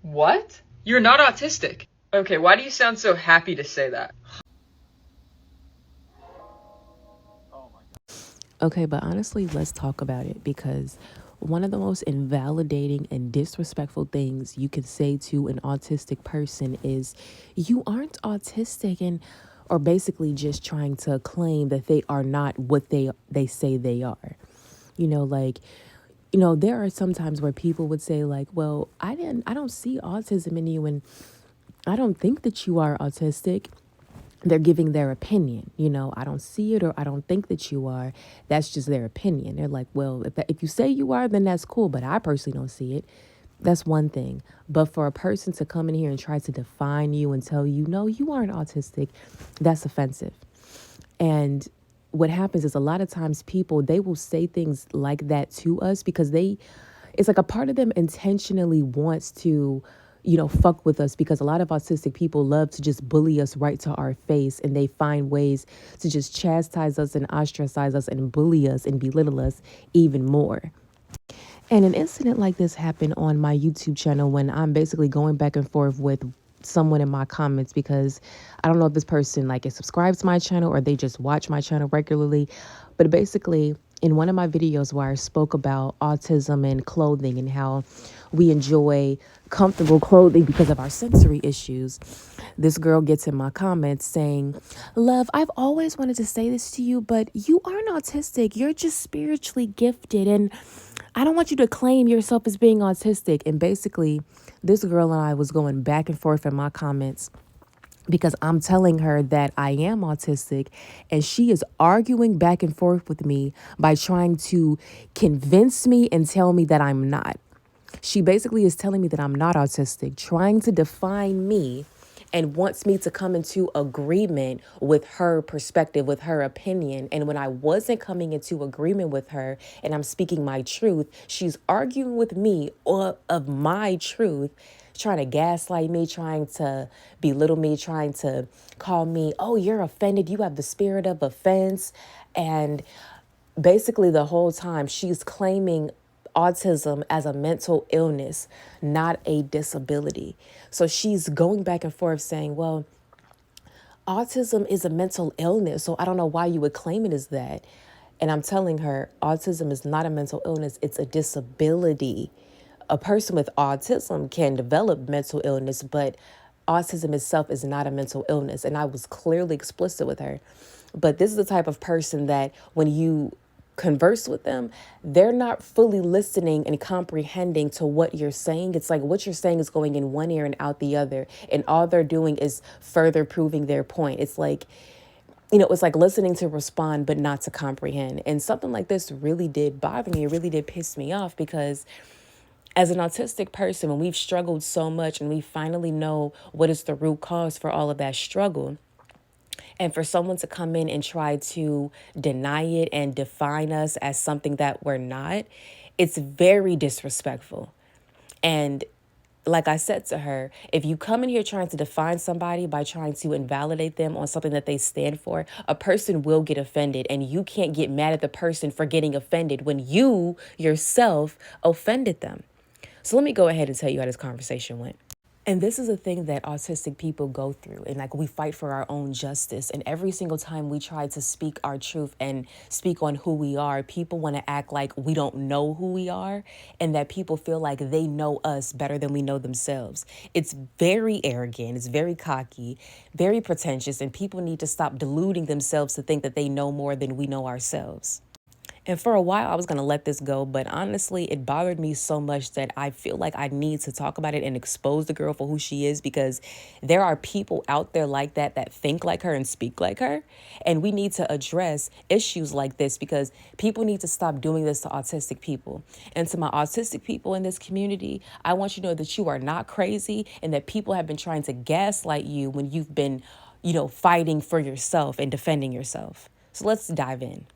What? You're not autistic. Okay, why do you sound so happy to say that? Okay, but honestly, let's talk about it because one of the most invalidating and disrespectful things you can say to an autistic person is you aren't autistic, and or basically just trying to claim that they are not what they say they are. You know, like there are some times where people would say like, "Well, I don't see autism in you and I don't think that you are autistic." They're giving their opinion. I don't see it or I don't think that you are. That's just their opinion. They're like, well, if you say you are, then that's cool, but I personally don't see it. That's one thing. But for a person to come in here and try to define you and tell you, no, you aren't autistic, that's offensive. And what happens is a lot of times people, they will say things like that to us because it's like a part of them intentionally wants to, fuck with us, because a lot of autistic people love to just bully us right to our face, and they find ways to just chastise us and ostracize us and bully us and belittle us even more. And an incident like this happened on my YouTube channel when I'm basically going back and forth with someone in my comments, because I don't know if this person like is subscribed to my channel or they just watch my channel regularly. But basically, in one of my videos where I spoke about autism and clothing and how we enjoy comfortable clothing because of our sensory issues, this girl gets in my comments saying, "Love, I've always wanted to say this to you, but you aren't autistic. You're just spiritually gifted. And I don't want you to claim yourself as being autistic." And basically, this girl and I was going back and forth in my comments because I'm telling her that I am autistic, and she is arguing back and forth with me by trying to convince me and tell me that I'm not. She basically is telling me that I'm not autistic, trying to define me, and wants me to come into agreement with her perspective, with her opinion. And when I wasn't coming into agreement with her and I'm speaking my truth, she's arguing with me of my truth, trying to gaslight me, trying to belittle me, trying to call me, "Oh, you're offended. You have the spirit of offense." And basically, the whole time, she's claiming autism as a mental illness, not a disability. So she's going back and forth saying, well, autism is a mental illness, so I don't know why you would claim it as that. And I'm telling her, autism is not a mental illness, it's a disability. A person with autism can develop mental illness, but autism itself is not a mental illness. And I was clearly explicit with her. But this is the type of person that when you converse with them, they're not fully listening and comprehending to what you're saying. It's like what you're saying is going in one ear and out the other. And all they're doing is further proving their point. It's like, it's like listening to respond, but not to comprehend. And something like this really did bother me. It really did piss me off because as an autistic person, when we've struggled so much and we finally know what is the root cause for all of that struggle, and for someone to come in and try to deny it and define us as something that we're not, it's very disrespectful. And like I said to her, if you come in here trying to define somebody by trying to invalidate them on something that they stand for, a person will get offended, and you can't get mad at the person for getting offended when you yourself offended them. So let me go ahead and tell you how this conversation went. And this is a thing that autistic people go through. And like we fight for our own justice. And every single time we try to speak our truth and speak on who we are, people want to act like we don't know who we are and that people feel like they know us better than we know themselves. It's very arrogant. It's very cocky, very pretentious. And people need to stop deluding themselves to think that they know more than we know ourselves. And for a while, I was going to let this go. But honestly, it bothered me so much that I feel like I need to talk about it and expose the girl for who she is, because there are people out there like that that think like her and speak like her. And we need to address issues like this because people need to stop doing this to autistic people. And to my autistic people in this community, I want you to know that you are not crazy and that people have been trying to gaslight you when you've been, fighting for yourself and defending yourself. So let's dive in.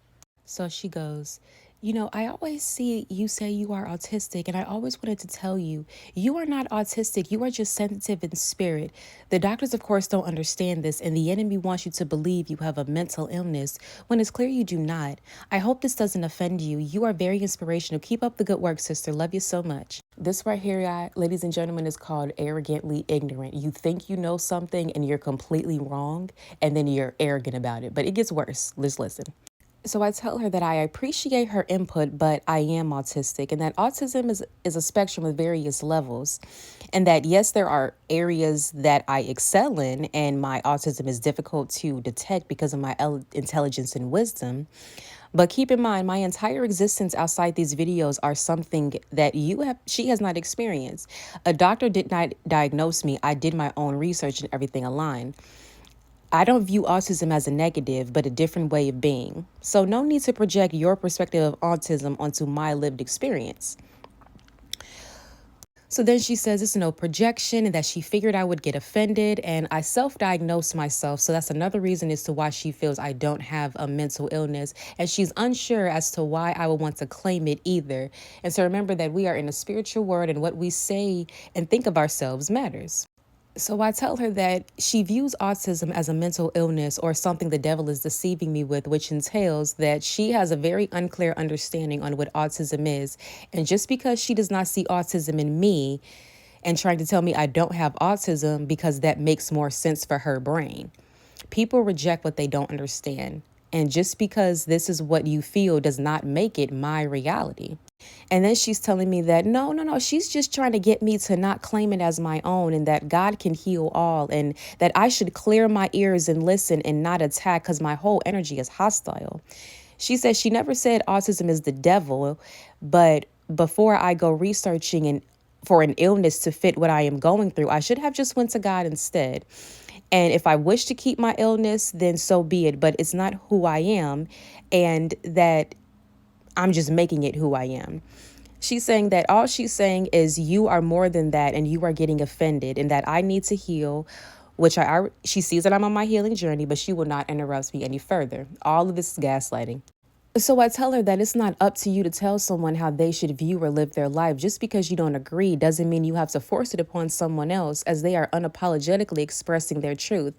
So she goes, You know, I always see you say you are autistic, and I always wanted to tell you, you are not autistic. You are just sensitive in spirit. The doctors, of course, don't understand this, and the enemy wants you to believe you have a mental illness when it's clear you do not. I hope this doesn't offend you. You are very inspirational. Keep up the good work, sister. Love you so much. This right here, ladies and gentlemen, is called arrogantly ignorant. You think you know something and you're completely wrong, and then you're arrogant about it. But it gets worse. Let's listen. So I tell her that I appreciate her input, but I am autistic, and that autism is a spectrum with various levels. And that, yes, there are areas that I excel in, and my autism is difficult to detect because of my intelligence and wisdom. But keep in mind, my entire existence outside these videos are something that she has not experienced. A doctor did not diagnose me. I did my own research and everything aligned. I don't view autism as a negative, but a different way of being. So no need to project your perspective of autism onto my lived experience. So then she says it's no projection and that she figured I would get offended, and I self-diagnosed myself. So that's another reason as to why she feels I don't have a mental illness, and she's unsure as to why I would want to claim it either. And so remember that we are in a spiritual world, and what we say and think of ourselves matters. So I tell her that she views autism as a mental illness or something the devil is deceiving me with, which entails that she has a very unclear understanding on what autism is. And just because she does not see autism in me and trying to tell me I don't have autism because that makes more sense for her brain. People reject what they don't understand. And just because this is what you feel does not make it my reality. And then she's telling me that no, she's just trying to get me to not claim it as my own, and that God can heal all, and that I should clear my ears and listen and not attack because my whole energy is hostile. She says she never said autism is the devil, but before I go researching and for an illness to fit what I am going through, I should have just went to God instead. And if I wish to keep my illness, then so be it. But it's not who I am, and that I'm just making it who I am. She's saying that all she's saying is you are more than that, and you are getting offended, and that I need to heal, which she sees that I'm on my healing journey, but she will not interrupt me any further. All of this is gaslighting. So I tell her that it's not up to you to tell someone how they should view or live their life. Just because you don't agree doesn't mean you have to force it upon someone else, as they are unapologetically expressing their truth.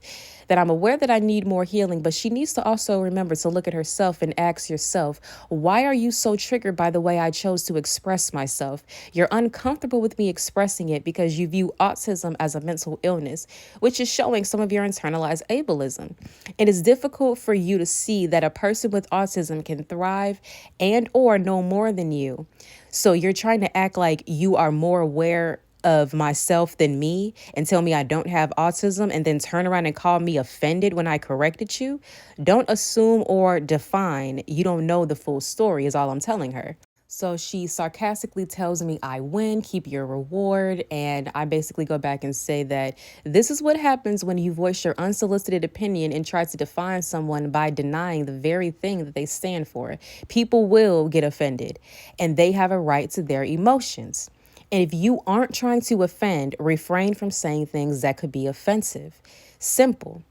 That I'm aware that I need more healing, but she needs to also remember to look at herself and ask yourself, why are you so triggered by the way I chose to express myself? You're uncomfortable with me expressing it because you view autism as a mental illness, which is showing some of your internalized ableism. It is difficult for you to see that a person with autism can thrive and or know more than you. So you're trying to act like you are more aware of myself than me and tell me I don't have autism and then turn around and call me offended when I corrected you. Don't assume or define. You don't know the full story is all I'm telling her. So she sarcastically tells me I win, keep your reward. And I basically go back and say that this is what happens when you voice your unsolicited opinion and try to define someone by denying the very thing that they stand for. People will get offended, and they have a right to their emotions. And if you aren't trying to offend, refrain from saying things that could be offensive. Simple.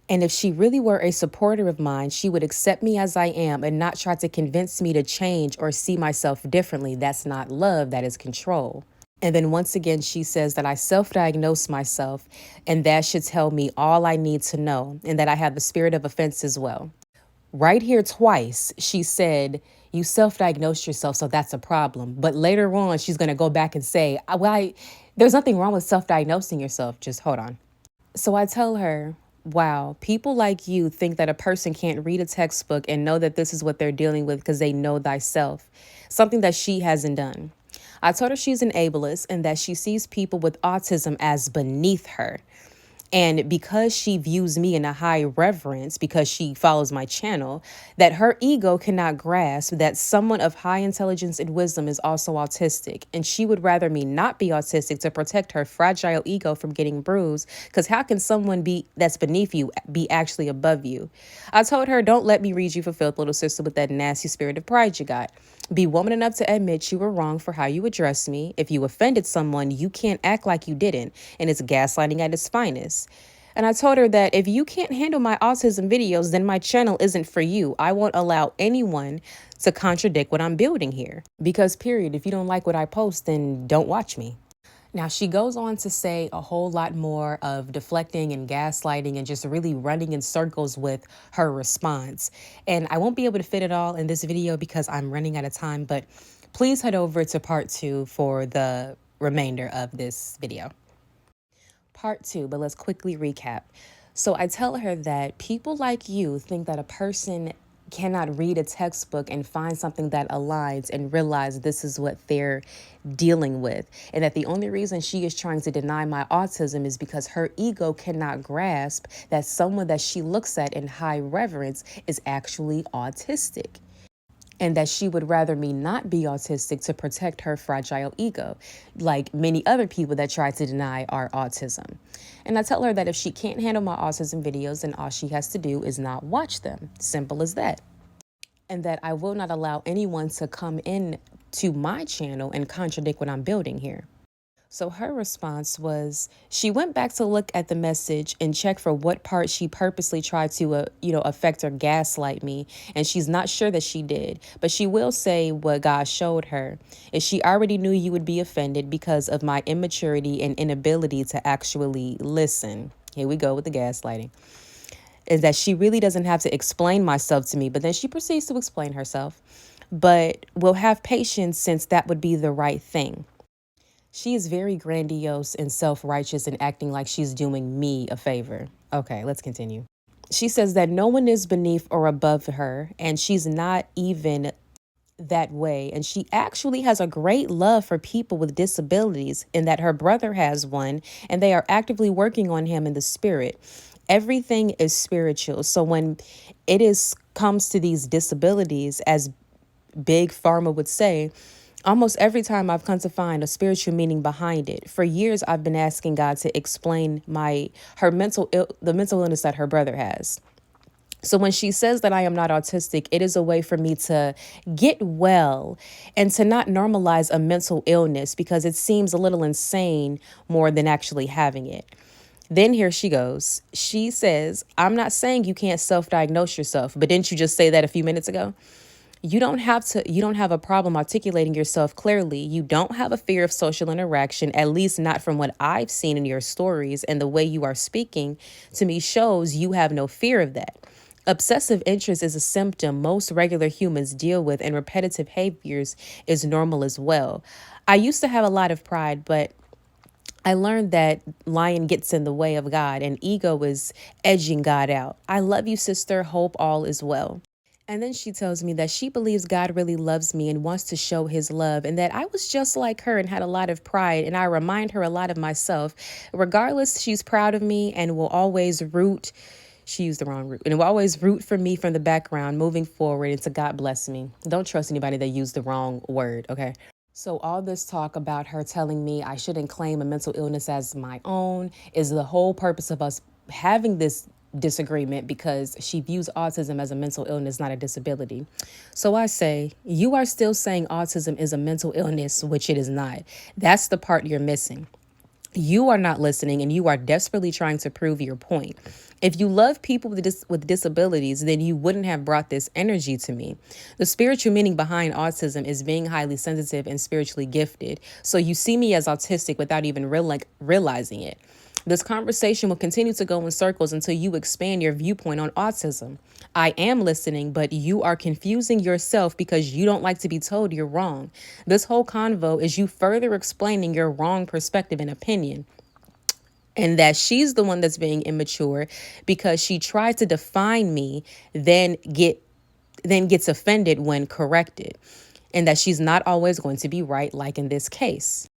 And if she really were a supporter of mine, she would accept me as I am and not try to convince me to change or see myself differently. That's not love, that is control. And then once again, she says that I self-diagnose myself, and that should tell me all I need to know, and that I have the spirit of offense as well. Right here twice, she said, you self-diagnosed yourself, so that's a problem. But later on, she's going to go back and say, there's nothing wrong with self-diagnosing yourself. Just hold on. So I tell her, wow, people like you think that a person can't read a textbook and know that this is what they're dealing with because they know thyself, something that she hasn't done. I told her she's an ableist and that she sees people with autism as beneath her. And because she views me in a high reverence, because she follows my channel, that her ego cannot grasp that someone of high intelligence and wisdom is also autistic. And she would rather me not be autistic to protect her fragile ego from getting bruised. Because how can someone that's beneath you be actually above you? I told her, don't let me read you for filth, little sister, with that nasty spirit of pride you got. Be woman enough to admit you were wrong for how you addressed me. If you offended someone, you can't act like you didn't. And it's gaslighting at its finest. And I told her that if you can't handle my autism videos, then my channel isn't for you. I won't allow anyone to contradict what I'm building here. Because, period, if you don't like what I post, then don't watch me. Now, she goes on to say a whole lot more of deflecting and gaslighting and just really running in circles with her response. And I won't be able to fit it all in this video because I'm running out of time, but please head over to part 2 for the remainder of this video. Part 2, but let's quickly recap. So I tell her that people like you think that a person cannot read a textbook and find something that aligns and realize this is what they're dealing with. And that the only reason she is trying to deny my autism is because her ego cannot grasp that someone that she looks at in high reverence is actually autistic. And that she would rather me not be autistic to protect her fragile ego, like many other people that try to deny our autism. And I tell her that if she can't handle my autism videos, then all she has to do is not watch them. Simple as that. And that I will not allow anyone to come in to my channel and contradict what I'm building here. So her response was, she went back to look at the message and check for what part she purposely tried to, affect or gaslight me. And she's not sure that she did, but she will say what God showed her is she already knew you would be offended because of my immaturity and inability to actually listen. Here we go with the gaslighting. Is that she really doesn't have to explain myself to me, but then she proceeds to explain herself, but will have patience since that would be the right thing. She is very grandiose and self-righteous and acting like she's doing me a favor. Okay, let's continue. She says that no one is beneath or above her, and she's not even that way. And she actually has a great love for people with disabilities, in that her brother has one, and they are actively working on him in the spirit. Everything is spiritual. So when comes to these disabilities, as Big Pharma would say, almost every time I've come to find a spiritual meaning behind it. For years, I've been asking God to explain the mental illness that her brother has. So when she says that I am not autistic, it is a way for me to get well and to not normalize a mental illness, because it seems a little insane more than actually having it. Then here she goes. She says, I'm not saying you can't self-diagnose yourself, but didn't you just say that a few minutes ago? You don't have a problem articulating yourself clearly. You don't have a fear of social interaction, at least not from what I've seen in your stories, and the way you are speaking to me shows you have no fear of that. Obsessive interest is a symptom most regular humans deal with, and repetitive behaviors is normal as well. I used to have a lot of pride, but I learned that lying gets in the way of God and ego is edging God out. I love you, sister. Hope all is well. And then she tells me that she believes God really loves me and wants to show his love, and that I was just like her and had a lot of pride, and I remind her a lot of myself. Regardless, she's proud of me and will always she used the wrong root, and will always root for me from the background moving forward, and to God bless me. Don't trust anybody that used the wrong word, okay? So all this talk about her telling me I shouldn't claim a mental illness as my own is the whole purpose of us having this disagreement, because she views autism as a mental illness, not a disability. So I say, you are still saying autism is a mental illness, which it is not. That's the part you're missing. You are not listening, and you are desperately trying to prove your point. If you love people with disabilities, then you wouldn't have brought this energy to me. The spiritual meaning behind autism is being highly sensitive and spiritually gifted. So you see me as autistic without even realizing it. This conversation will continue to go in circles until you expand your viewpoint on autism. I am listening, but you are confusing yourself because you don't like to be told you're wrong. This whole convo is you further explaining your wrong perspective and opinion. And that she's the one that's being immature because she tries to define me, then gets offended when corrected. And that she's not always going to be right, like in this case.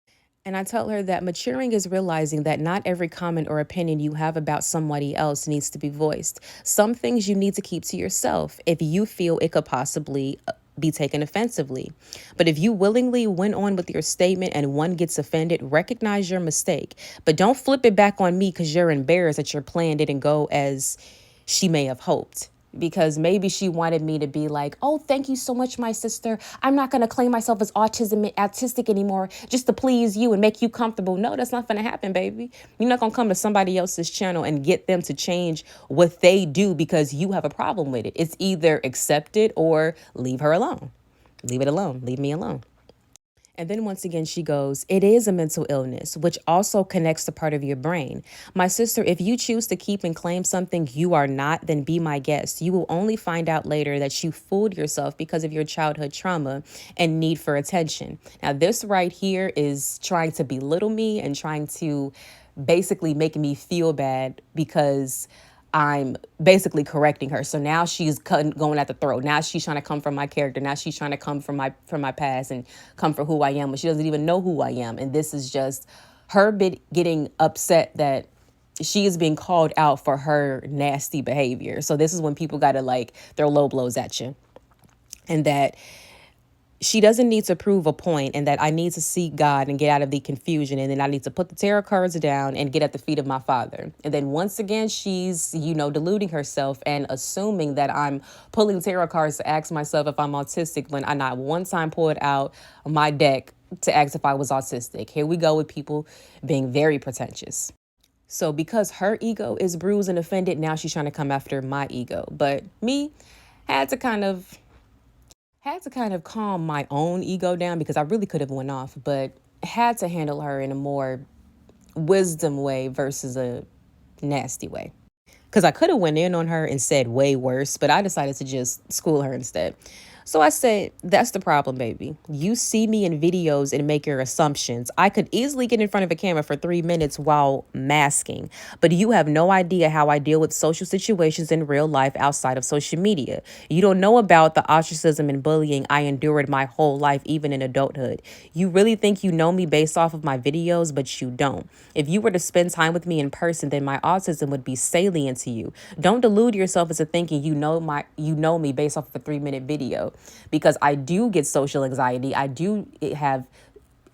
And I tell her that maturing is realizing that not every comment or opinion you have about somebody else needs to be voiced. Some things you need to keep to yourself if you feel it could possibly be taken offensively. But if you willingly went on with your statement and one gets offended, recognize your mistake. But don't flip it back on me because you're embarrassed that your plan didn't go as she may have hoped. because maybe she wanted me to be like, oh, thank you so much, my sister. I'm not going to claim myself as autistic anymore just to please you and make you comfortable. No, that's not going to happen, baby. You're not going to come to somebody else's channel and get them to change what they do because you have a problem with it. It's either accept it or leave her alone. Leave it alone. Leave me alone. And then once again, she goes, it is a mental illness, which also connects to part of your brain. My sister, if you choose to keep and claim something you are not, then be my guest. You will only find out later that you fooled yourself because of your childhood trauma and need for attention. Now, this right here is trying to belittle me and trying to basically make me feel bad because I'm basically correcting her. So now she's going at the throat. Now she's trying to come from my character. Now she's trying to come from my past and come for who I am. But she doesn't even know who I am. And this is just her getting upset that she is being called out for her nasty behavior. So this is when people got to like throw low blows at you. And that she doesn't need to prove a point, and that I need to seek God and get out of the confusion. And then I need to put the tarot cards down and get at the feet of my Father. And then once again, she's, deluding herself and assuming that I'm pulling tarot cards to ask myself if I'm autistic when I not one time pulled out my deck to ask if I was autistic. Here we go with people being very pretentious. So because her ego is bruised and offended, now she's trying to come after my ego. But me had to kind of calm my own ego down because I really could have went off, but had to handle her in a more wisdom way versus a nasty way. Because I could have went in on her and said way worse, but I decided to just school her instead. So I said, that's the problem, baby. You see me in videos and make your assumptions. I could easily get in front of a camera for 3 minutes while masking, but you have no idea how I deal with social situations in real life outside of social media. You don't know about the ostracism and bullying I endured my whole life, even in adulthood. You really think you know me based off of my videos, but you don't. If you were to spend time with me in person, then my autism would be salient to you. Don't delude yourself into thinking you know me based off of a 3-minute video. Because I do get social anxiety. I do have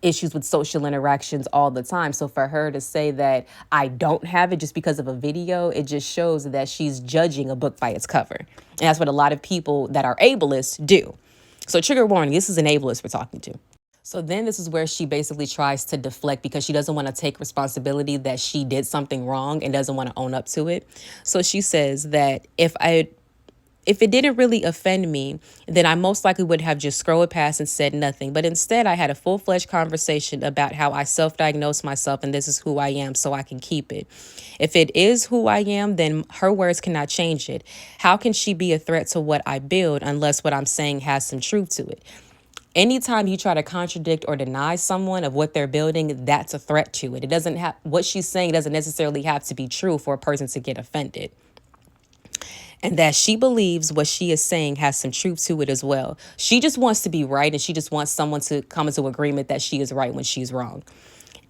issues with social interactions all the time. So for her to say that I don't have it just because of a video, it just shows that she's judging a book by its cover. And that's what a lot of people that are ableists do. So trigger warning, this is an ableist we're talking to. So then this is where she basically tries to deflect because she doesn't want to take responsibility that she did something wrong and doesn't want to own up to it. So she says that if it didn't really offend me, then I most likely would have just scrolled past and said nothing. But instead, I had a full-fledged conversation about how I self-diagnosed myself and this is who I am so I can keep it. If it is who I am, then her words cannot change it. How can she be a threat to what I build unless what I'm saying has some truth to it? Anytime you try to contradict or deny someone of what they're building, that's a threat to it. It doesn't have, what she's saying doesn't necessarily have to be true for a person to get offended. And that she believes what she is saying has some truth to it as well. She just wants to be right, and she just wants someone to come into agreement that she is right when she's wrong.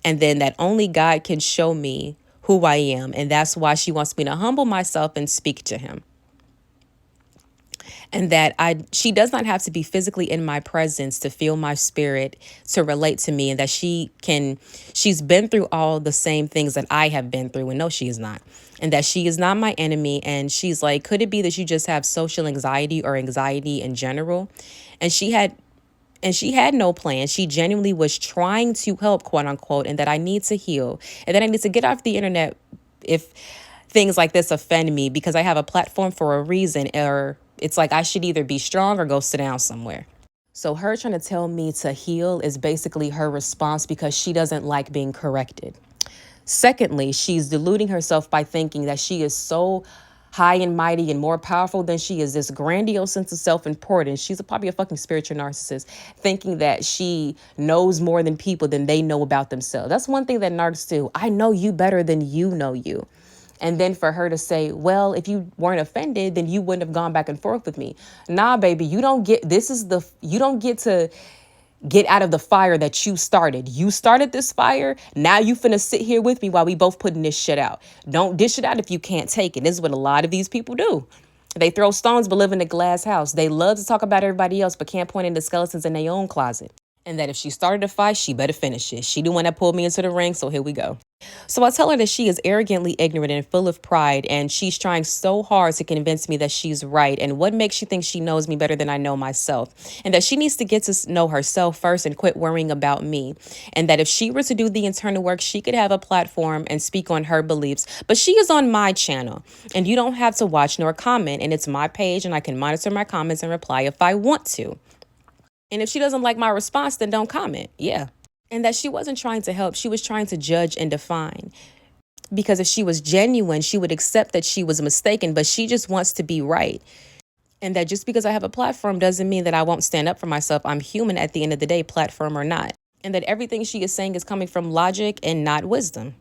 And then that only God can show me who I am. And that's why she wants me to humble myself and speak to him. And that she does not have to be physically in my presence to feel my spirit, to relate to me, and that she's been through all the same things that I have been through. And no, she is not. And that she is not my enemy. And she's like, could it be that you just have social anxiety or anxiety in general? And she had no plan. She genuinely was trying to help, quote unquote, and that I need to heal and that I need to get off the internet if things like this offend me because I have a platform for a reason, or it's like I should either be strong or go sit down somewhere. So her trying to tell me to heal is basically her response because she doesn't like being corrected. Secondly, she's deluding herself by thinking that she is so high and mighty and more powerful than she is, this grandiose sense of self-importance. She's probably a fucking spiritual narcissist, thinking that she knows more than people than they know about themselves. That's one thing that narcissists do. I know you better than you know you. And then for her to say, well, if you weren't offended, then you wouldn't have gone back and forth with me. Nah, baby, you don't get to get out of the fire that you started. You started this fire. Now you finna sit here with me while we both putting this shit out. Don't dish it out if you can't take it. This is what a lot of these people do. They throw stones but live in a glass house. They love to talk about everybody else but can't point into skeletons in their own closet. And that if she started a fight, she better finish it. She the one that pulled me into the ring, so here we go. So I tell her that she is arrogantly ignorant and full of pride, and she's trying so hard to convince me that she's right. And what makes she think she knows me better than I know myself? And that she needs to get to know herself first and quit worrying about me. And that if she were to do the internal work, she could have a platform and speak on her beliefs. But she is on my channel, and you don't have to watch nor comment. And it's my page, and I can monitor my comments and reply if I want to. And if she doesn't like my response, then don't comment. Yeah. And that she wasn't trying to help. She was trying to judge and define. Because if she was genuine, she would accept that she was mistaken, but she just wants to be right. And that just because I have a platform doesn't mean that I won't stand up for myself. I'm human at the end of the day, platform or not. And that everything she is saying is coming from logic and not wisdom.